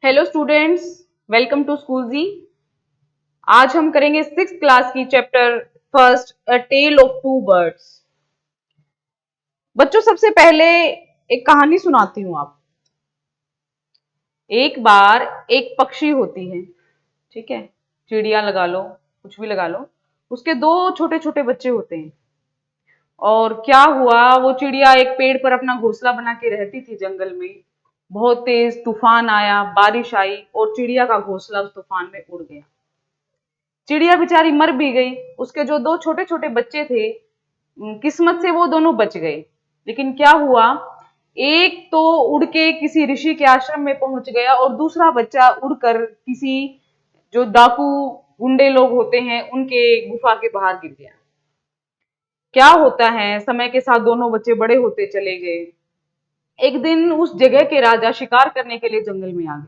Hello students, welcome to school जी। आज हम करेंगे सिक्स क्लास की chapter first, a tale of two birds. बच्चों, सबसे पहले एक कहानी सुनाती हूँ आप। एक बार एक पक्षी होती है, ठीक है, चिड़िया लगा लो, कुछ भी लगा लो। उसके दो छोटे छोटे बच्चे होते हैं। और क्या हुआ, वो चिड़िया एक पेड़ पर अपना घोंसला बना के रहती थी जंगल में। बहुत तेज तूफान आया, बारिश आई और चिड़िया का घोंसला उस तूफान में उड़ गया। चिड़िया बेचारी मर भी गई। उसके जो दो छोटे छोटे बच्चे थे, किस्मत से वो दोनों बच गए। लेकिन क्या हुआ, एक तो उड़ के किसी ऋषि के आश्रम में पहुंच गया और दूसरा बच्चा उड़कर किसी जो डाकू गुंडे लोग होते हैं उनके गुफा के बाहर गिर गया। क्या होता है, समय के साथ दोनों बच्चे बड़े होते चले गए। एक दिन उस जगह के राजा शिकार करने के लिए जंगल में आ गए।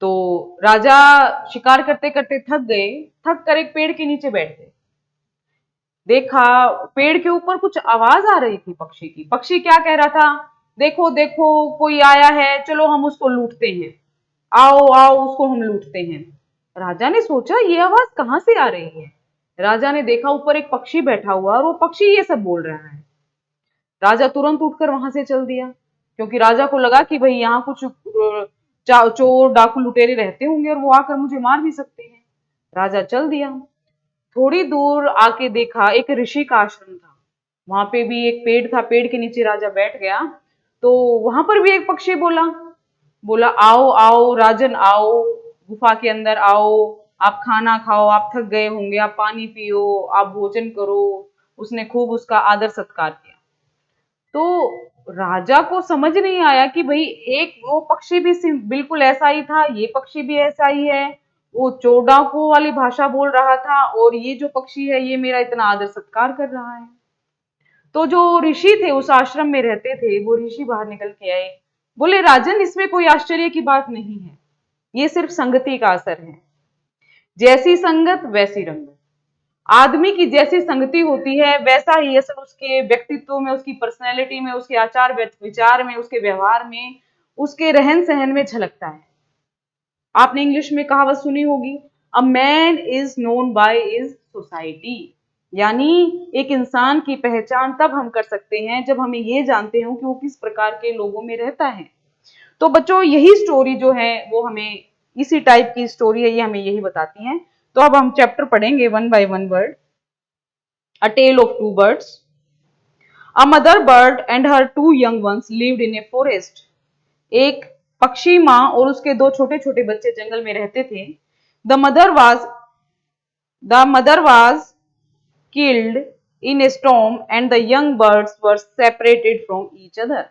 तो राजा शिकार करते करते थक गए। थक कर एक पेड़ के नीचे बैठ गए। देखा, पेड़ के ऊपर कुछ आवाज आ रही थी पक्षी की। पक्षी क्या कह रहा था, देखो देखो कोई आया है, चलो हम उसको लूटते हैं, आओ आओ उसको हम लूटते हैं। राजा ने सोचा ये आवाज कहाँ से आ रही है। राजा ने देखा ऊपर एक पक्षी बैठा हुआ और वो पक्षी ये सब बोल रहा है। राजा तुरंत उठकर वहां से चल दिया, क्योंकि राजा को लगा कि भाई यहाँ कुछ चोर डाकू लुटेरे रहते होंगे और वो आकर मुझे मार भी सकते हैं। राजा चल दिया। थोड़ी दूर आके देखा एक ऋषि का आश्रम था। वहां पे भी एक पेड़ था, पेड़ के नीचे राजा बैठ गया। तो वहां पर भी एक पक्षी बोला, बोला आओ आओ राजन आओ, गुफा के अंदर आओ, आप खाना खाओ, आप थक गए होंगे, आप पानी पियो, आप भोजन करो। उसने खूब उसका आदर सत्कार किया। तो राजा को समझ नहीं आया कि भाई एक वो पक्षी भी बिल्कुल ऐसा ही था, ये पक्षी भी ऐसा ही है। वो चोर डाकू वाली भाषा बोल रहा था और ये जो पक्षी है ये मेरा इतना आदर सत्कार कर रहा है। तो जो ऋषि थे उस आश्रम में रहते थे, वो ऋषि बाहर निकल के आए। बोले राजन, इसमें कोई आश्चर्य की बात नहीं है, ये सिर्फ संगति का असर है। जैसी संगत वैसी रंगत। आदमी की जैसी संगति होती है वैसा ही असर उसके व्यक्तित्व में, उसकी पर्सनैलिटी में, उसके आचार विचार में, उसके व्यवहार में, उसके रहन सहन में झलकता है। आपने इंग्लिश में कहावत सुनी होगी, a man is known by is society. यानी एक इंसान की पहचान तब हम कर सकते हैं जब हमें ये जानते हो कि वो किस प्रकार के लोगों में रहता है। तो बच्चों, यही स्टोरी जो है वो हमें, इसी टाइप की स्टोरी है, ये हमें यही बताती है। तो अब हम चैप्टर पढ़ेंगे one by one word. A tale of two birds. A mother bird and her two young ones lived in a forest. एक पक्षी माँ और उसके दो छोटे छोटे बच्चे जंगल में रहते थे। The mother was killed in a storm and the young birds were separated from each other.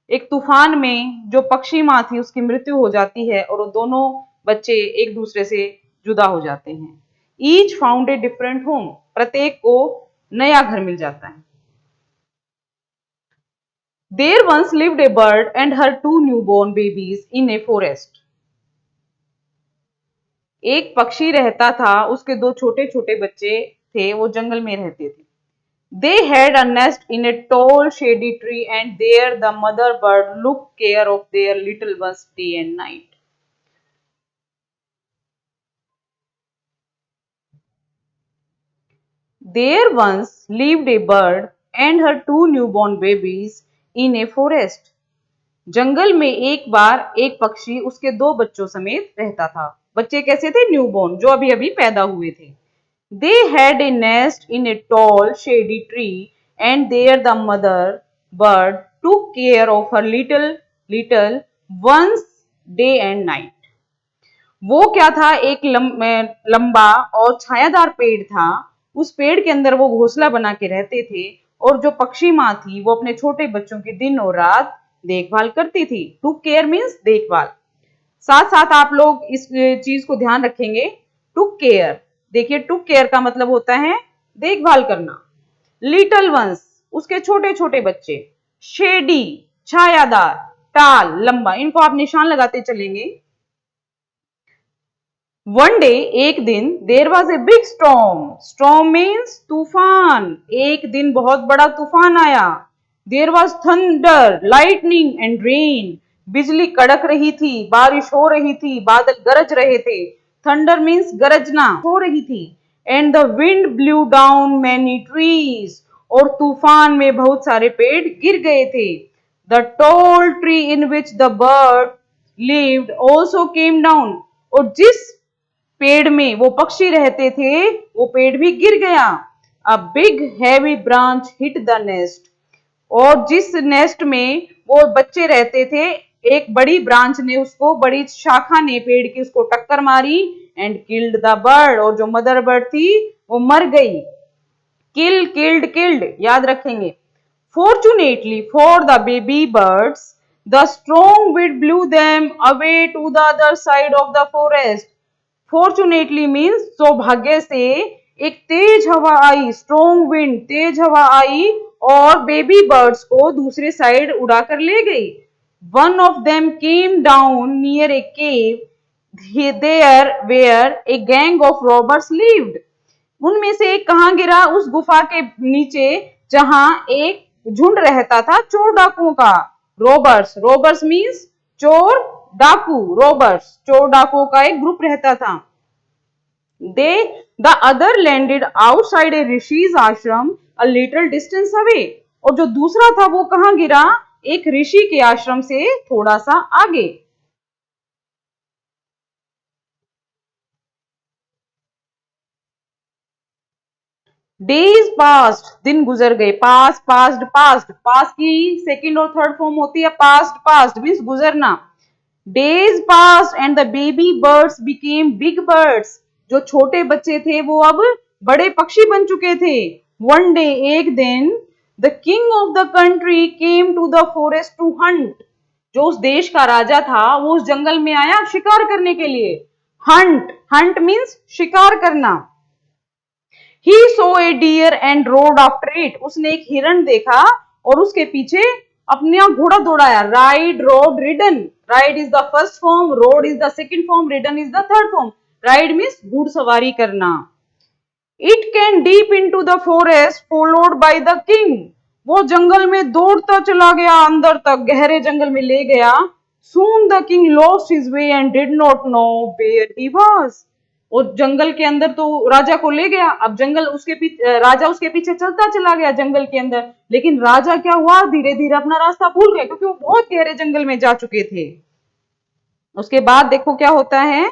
एक तूफान में जो पक्षी माँ थी उसकी मृत्यु हो जाती है और वो दोनों बच्चे एक दूसरे से जुदा हो जाते हैं। Each found a different home. प्रत्येक को नया घर मिल जाता है। There once lived a bird and her two newborn babies in a forest. एक पक्षी रहता था, उसके दो छोटे छोटे बच्चे थे, वो जंगल में रहते थे। They had a nest in a tall shady tree and there the mother bird took care of their little ones day and night. There once lived a bird and her two newborn babies in a forest. जंगल में एक बार एक पक्षी उसके दो बच्चों समेत रहता था। बच्चे कैसे थे? न्यूबॉर्न, जो अभी अभी पैदा हुए थे। They had a nest in a tall shady tree and there the mother bird took care of her little little ones day and night. वो क्या था, एक लंबा और छायादार पेड़ था। उस पेड़ के अंदर वो घोंसला बना के रहते थे और जो पक्षी माँ थी वो अपने छोटे बच्चों की दिन और रात देखभाल करती थी। टू केयर मीन्स देखभाल। साथ साथ आप लोग इस चीज को ध्यान रखेंगे, टू केयर। देखिए, टू केयर का मतलब होता है देखभाल करना। लिटल वंस, उसके छोटे छोटे बच्चे। शेडी, छायादार। टाल, लंबा। इनको आप निशान लगाते चलेंगे। वन डे, एक दिन, there was a big storm. Storm means तूफान। एक दिन बहुत बड़ा तूफान आया। There was thunder, lightning and rain. बिजली कड़क रही थी, बारिश हो रही थी, बादल गरज रहे थे। थंडर मीन्स गरजना हो रही थी। And the wind blue down many trees, और तूफान में बहुत सारे पेड़ गिर गए थे। The tall tree in which the bird lived also came down, और जिस पेड़ में वो पक्षी रहते थे वो पेड़ भी गिर गया। A big heavy branch hit the nest, और जिस नेस्ट में वो बच्चे रहते थे एक बड़ी ब्रांच ने उसको, बड़ी शाखा ने पेड़ की उसको टक्कर मारी। एंड किल्ड द बर्ड, और जो मदर बर्ड थी वो मर गई। किल किल्ड किल्ड याद रखेंगे। Fortunately for the baby birds the strong wind blew them away to the other side of the forest. Fortunately means सौभाग्य से एक तेज हवा आई, स्ट्रॉन्ग विंड तेज हवा आई और बेबी बर्ड्स को दूसरे साइड उड़ाकर ले गई। One of them came down near a cave there where a gang of robbers lived. उनमें से एक कहां गिरा? उस गुफा के नीचे जहां एक झुंड रहता था चोर डाकुओं का। रॉबर्स, रॉबर्स मीन्स चोर डाकू, रॉबर्स चोर डाकुओं का एक ग्रुप रहता था। दे द अदर लैंडेड आउटसाइड ए ऋषिज आश्रम अ लिटिल डिस्टेंस अवे, और जो दूसरा था वो कहां गिरा? एक ऋषि के आश्रम से थोड़ा सा आगे। डेज पास्ट, दिन गुजर गए। पास पास्ड पास्ट, पास की सेकंड और थर्ड फॉर्म होती है पास्ट। पास्ट मीन्स गुजरना। Days past and the baby birds became big birds, जो छोटे बच्चे थे वो अब बड़े पक्षी बन चुके थे। वन डे, एक दिन, the king of the country came to the forest to hunt, जो उस देश का राजा था वो उस जंगल में आया शिकार करने के लिए। हंट, हंट मीन्स शिकार करना। He saw a deer and rode after it. उसने एक हिरण देखा और उसके पीछे अपना घोड़ा दौड़ाया। Ride, rode, ridden. Ride is the first form, rode is the second form, ridden is the third form. Ride means घुड़सवारी करना। It came deep into the forest, followed by the king. वो जंगल में दौड़ता चला गया, अंदर तक गहरे जंगल में ले गया। Soon the king lost his way and did not know where he was. और जंगल के अंदर तो राजा को ले गया। अब जंगल उसके पीछे, राजा उसके पीछे चलता चला गया जंगल के अंदर, लेकिन राजा क्या हुआ? धीरे धीरे अपना रास्ता भूल गया, क्योंकि वो बहुत गहरे जंगल में जा चुके थे। उसके बाद देखो क्या होता है।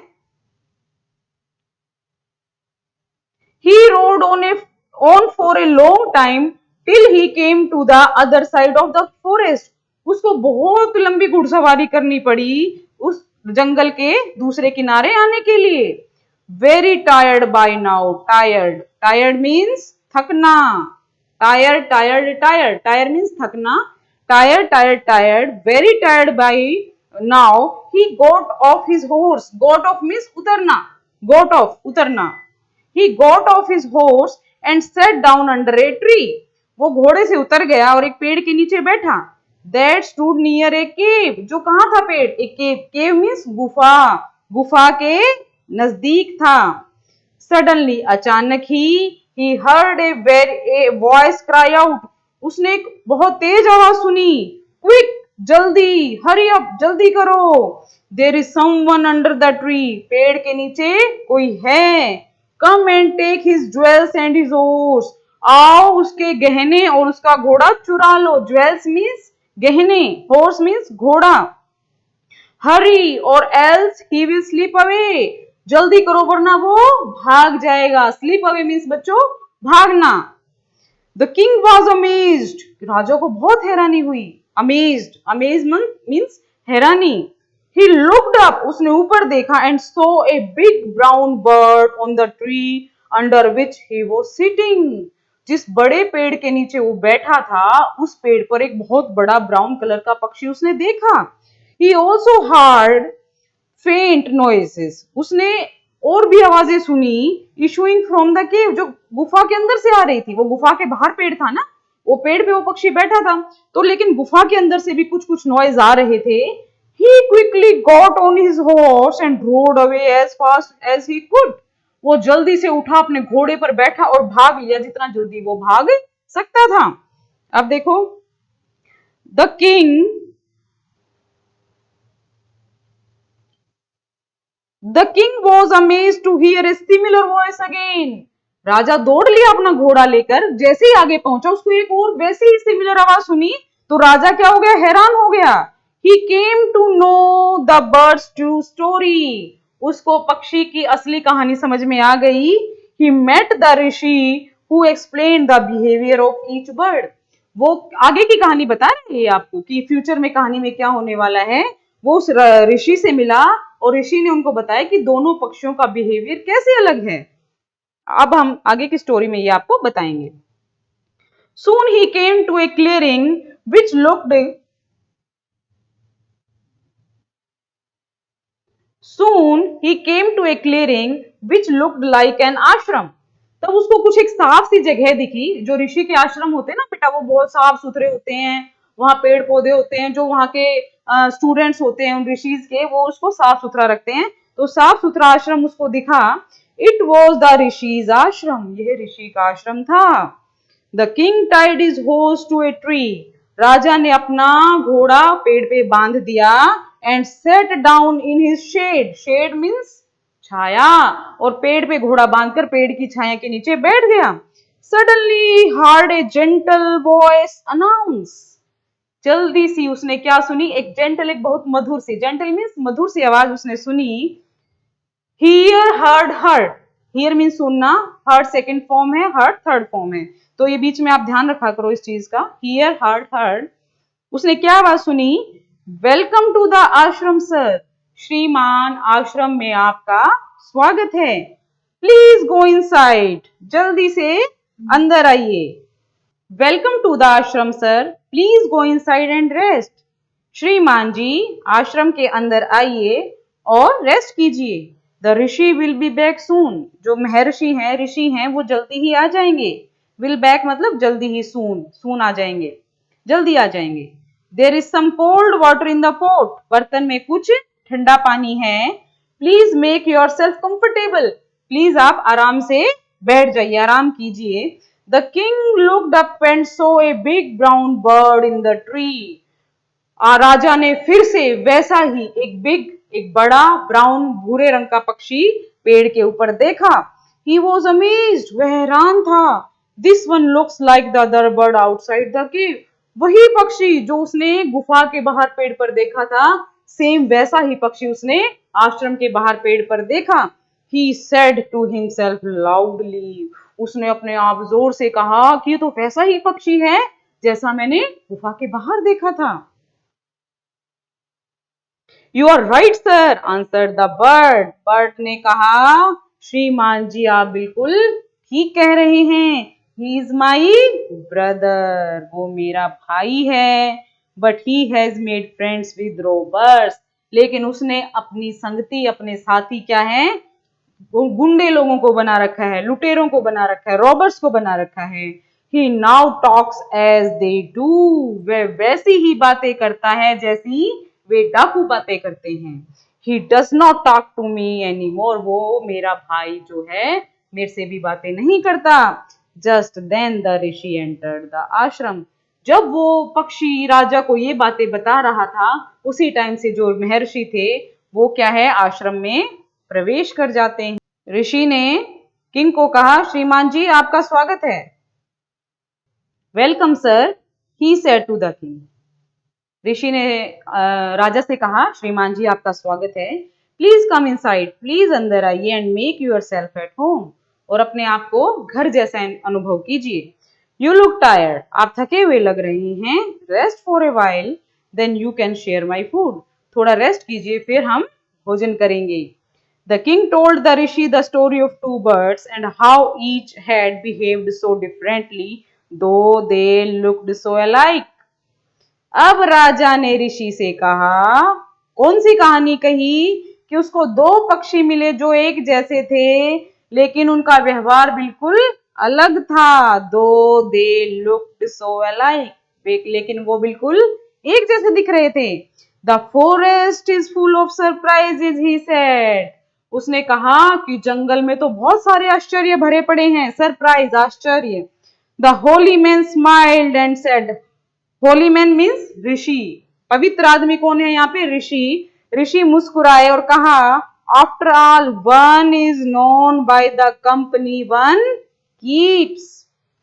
He rode on for a long time till he came to the other side of the forest. उसको बहुत लंबी घुड़सवारी करनी पड़ी उस जंगल के दूसरे किनारे आने के लिए। Very tired by now. Tired, tired means थकना। Tired, tired, tired, tired means थकना। Tired, tired, tired, very tired by now. He got off his horse. Got off means उतरना। Got off उतरना। He got off his horse and sat down under a tree. वो घोड़े से उतर गया और एक पेड़ के नीचे बैठा। That stood near a cave. जो कहाँ था पेड़? एक केव। केव मीन्स गुफा। गुफा के नजदीक था। Suddenly अचानक ही he heard a voice cry out. उसने एक बहुत तेज आवाज सुनी। Quick, जल्दी, hurry up, जल्दी करो। There is someone under the tree. पेड़ के नीचे कोई है। Come and take his jewels and his horse. आओ उसके गहने और उसका घोड़ा चुरा लो। Jewels means गहने, horse means घोड़ा। Hurry or else he will slip away. जल्दी करो वरना वो भाग जाएगा। Slip away means बच्चों भागना। The king was amazed. राजा को बहुत हैरानी हुई। Amazed, amazement means हैरानी। He looked up, उसने ऊपर देखा and saw a big brown bird on the tree under which he was sitting. जिस बड़े पेड़ के नीचे वो बैठा था उस पेड़ पर एक बहुत बड़ा ब्राउन कलर का पक्षी उसने देखा। He also heard faint noises. उसने और भी आवाजें सुनी issuing from the cave, जो गुफा के अंदर से आ रही थी। वो गुफा के बाहर पेड़ था ना, वो पेड़ पे वो पक्षी बैठा था तो, लेकिन गुफा के अंदर से भी कुछ कुछ नॉइज आ रहे थे। He quickly got on his horse and rode away as fast as he could. वो जल्दी से उठा, अपने घोड़े पर बैठा और भाग लिया जितना जल्दी वो भाग सकता था। अब देखो, the king the king was amazed to hear a similar voice again. राजा दौड़ लिया अपना घोड़ा लेकर, जैसे ही आगे पहुंचा उसको एक और वैसी ही सिमिलर आवाज सुनी, तो राजा क्या हो गया, हैरान हो गया। He came to know the birds true story. उसको पक्षी की असली कहानी समझ में आ गई। He met the rishi who explain the behaviour of each bird. वो आगे की कहानी बता रहे हैं आपको कि फ्यूचर में कहानी में क्या होने वाला है। वो उस ऋषि से मिला और ऋषि ने उनको बताया कि दोनों पक्षियों का बिहेवियर कैसे अलग है। अब हम आगे की स्टोरी में ये आपको बताएंगे। Soon he came to a clearing which looked like an ashram। तब उसको कुछ एक साफ सी जगह दिखी। जो ऋषि के आश्रम होते हैं ना बेटा, वो बहुत साफ सुथरे होते हैं, वहां पेड़ पौधे होते हैं, जो वहां के स्टूडेंट्स होते हैं उन ऋषिज के, वो उसको साफ सुथरा रखते हैं। तो साफ सुथरा आश्रम उसको दिखा। इट वॉज द ऋषिज आश्रम। यह ऋषि का आश्रम था। The king tied his horse to a tree. राजा ने अपना घोड़ा पेड़ पे बांध दिया। And sat down in his shade. Shade means छाया। और पेड़ पे घोड़ा बांधकर पेड़ की छाया के नीचे बैठ गया। सडनली हार्ड ए जेंटल वॉइस अनाउंस। जल्दी सी उसने क्या सुनी, एक जेंटल, एक बहुत मधुर सी, जेंटल मीन्स मधुर सी आवाज उसने सुनी। Here heard heard. Here mean सुनना, हर्ड सेकंड फॉर्म है, हर्ड थर्ड फॉर्म है, तो ये बीच में आप ध्यान रखा करो इस चीज का। Here heard heard. उसने क्या आवाज सुनी, वेलकम टू द आश्रम सर। श्रीमान, आश्रम में आपका स्वागत है। Please go inside. जल्दी से अंदर आइए। वेलकम टू द आश्रम sir, please go inside and rest. श्रीमान जी, आश्रम के अंदर आइए और रेस्ट कीजिए। The Rishi will be back soon. जो महर्षि हैं, ऋषि हैं, वो जल्दी ही आ जाएंगे। विल बैक मतलब जल्दी ही, सून, सून आ जाएंगे, जल्दी आ जाएंगे। There is some cold water in the pot. बर्तन में कुछ ठंडा पानी है। Please make yourself comfortable. Please आप आराम से बैठ जाइए, आराम कीजिए। The king looked up and saw a big brown bird in the tree. राजा ने फिर से वैसा ही एक बड़ा ब्राउन भूरे रंग का पक्षी पेड़ के ऊपर देखा। He was amazed. वह हैरान था। This one looks like the other bird outside the cave. वही पक्षी जो उसने गुफा के बाहर पेड़ पर देखा था, सेम वैसा ही पक्षी उसने आश्रम के बाहर पेड़ पर देखा। He said to himself loudly. उसने अपने आप जोर से कहा कि ये तो वैसा ही पक्षी है जैसा मैंने गुफा के बाहर देखा था। You are right sir, answered the bird. Bird ने कहा, श्रीमान जी आप बिल्कुल ठीक कह रहे हैं। He is my brother. वो मेरा भाई है। But he has made friends with robbers. लेकिन उसने अपनी संगति, अपने साथी क्या है, गुंडे लोगों को बना रखा है, लुटेरों को बना रखा है, रॉबर्स को बना रखा है। He now talks as they do. वह वैसी ही बातें करता है जैसी वे डाकू बातें करते हैं। He does not talk to me any more. वो मेरा भाई जो है मेरे से भी बातें नहीं करता। Just then the rishi entered the ashram. जब वो पक्षी राजा को ये बातें बता रहा था, उसी टाइम से जो महर्षि थे वो क्या है, आश्रम में प्रवेश कर जाते हैं। ऋषि ने किंग को कहा, श्रीमान जी आपका स्वागत है। Welcome sir, he said to the king. ऋषि ने राजा से कहा, श्रीमान जी आपका स्वागत है। Please come inside. प्लीज अंदर आइए and make yourself at home. और अपने आप को घर जैसा अनुभव कीजिए। You look tired. आप थके हुए लग रहे हैं। Rest for a while, then you can share my food. थोड़ा रेस्ट कीजिए, फिर हम भोजन करेंगे। The king told the rishi the story of two birds and how each had behaved so differently, though they looked so alike. अब राजा ने ऋषि से कहा, कौन सी कहानी कही, कि उसको दो पक्षी मिले जो एक जैसे थे लेकिन उनका व्यवहार बिल्कुल अलग था। दो दे लुक्ड सो अलाइक, लेकिन वो बिल्कुल एक जैसे दिख रहे थे। The forest is full of surprises, he said. उसने कहा कि जंगल में तो बहुत सारे आश्चर्य भरे पड़े हैं। सरप्राइज, आश्चर्य। The holy man smiled and said. Holy man means ऋषि। पवित्र आदमी कौन है यहाँ पे, ऋषि। ऋषि मुस्कुराए और कहा, after all one is known by the company one keeps.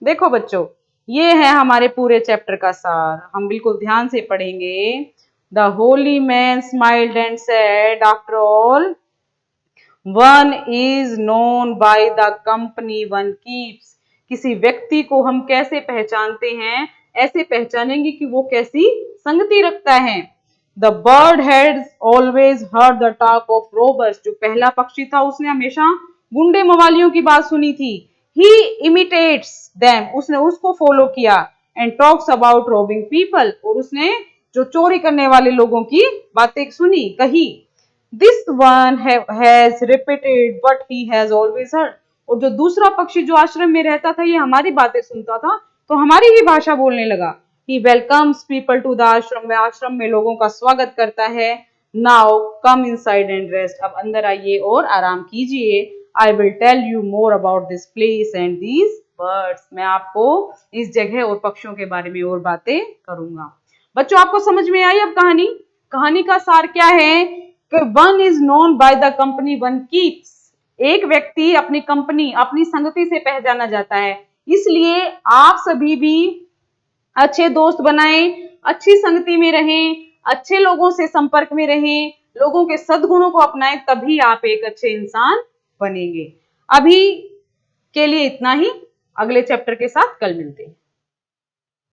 देखो बच्चों, ये है हमारे पूरे चैप्टर का सार, हम बिल्कुल ध्यान से पढ़ेंगे। The holy man smiled and said after all one is known by the company one keeps. किसी व्यक्ति को हम कैसे पहचानते हैं? ऐसे पहचानेंगे कि वो कैसी संगति रखता है। The bird had always heard the talk of robbers. जो पहला पक्षी था उसने हमेशा गुंडे मवालियों की बात सुनी थी। ही इमिटेट्स देम, उसने उसको फॉलो किया। And talks about robin people, और उसने जो चोरी करने वाले लोगों की बातें सुनी, कही। This one has repeated what he has always heard. और जो दूसरा पक्षी जो आश्रम में रहता था, ये हमारी बातें सुनता था तो हमारी ही भाषा बोलने लगा। He welcomes people to the ashram, वह आश्रम में लोगों का स्वागत करता है। Now come inside and rest, अब अंदर आइए और आराम कीजिए। I will tell you more about this place and these birds, मैं आपको इस जगह और पक्षियों के बारे में और बातें करूंगा। बच्चों, आपको समझ में आई अब कहानी? कहानी का सार क्या है? One is known by the company one keeps. एक व्यक्ति अपनी कंपनी, अपनी संगति से पहचाना जाता है। इसलिए आप सभी भी अच्छे दोस्त बनाएं, अच्छी संगति में रहें, अच्छे लोगों से संपर्क में रहें, लोगों के सद्गुणों को अपनाएं, तभी आप एक अच्छे इंसान बनेंगे। अभी के लिए इतना ही, अगले चैप्टर के साथ कल मिलते हैं।